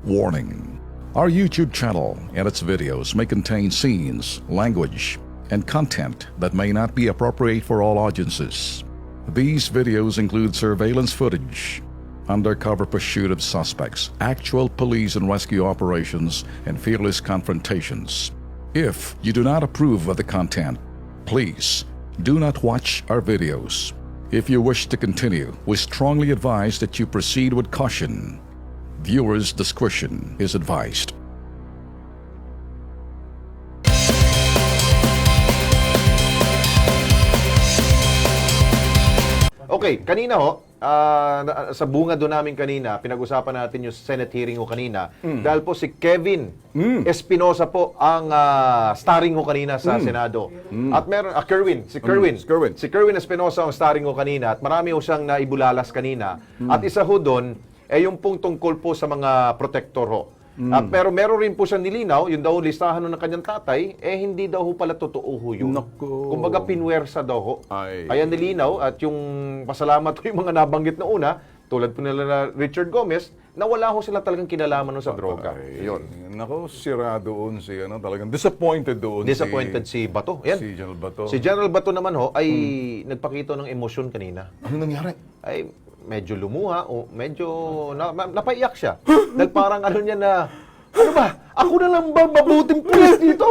Warning. Our YouTube channel and its videos may contain scenes, language, and content that may not be appropriate for all audiences. These videos include surveillance footage, undercover pursuit of suspects, actual police and rescue operations, and fearless confrontations. If you do not approve of the content, please do not watch our videos. If you wish to continue, we strongly advise that you proceed with caution. Viewers' discretion is advised. Okay, kanina sa bunga doon namin kanina, pinag-usapan natin yung Senate hearing ho kanina. Dahil po si Kevin Espinosa po ang starring ho kanina sa Senado. At meron, si Kerwin Espinosa ang starring ho kanina at marami ho siyang naibulalas kanina. At isa ho doon, yung pong tungkol po sa mga protector ho. Pero meron rin po siyang nilinaw, yung daw listahan ng kanyang tatay, hindi daw ho pala totoo ho yun. Naku. Kumbaga pinwersa daw ho. Ay. Kaya nilinaw at yung pasalamat ho yung mga nabanggit na una, tulad po nila na Richard Gomez, na wala ho sila talagang kinalaman no sa droga. Yun. Nako, sira doon si talagang disappointed doon. Disappointed si Bato. Yan. Si General Bato. Si General Bato naman ho ay nagpakita ng emosyon kanina. Ano nangyari? Ay medyo lumuha o medyo napaiyak siya. Dahil parang ano niya na, ano ba? Ako na lang ba mabuting pulis dito?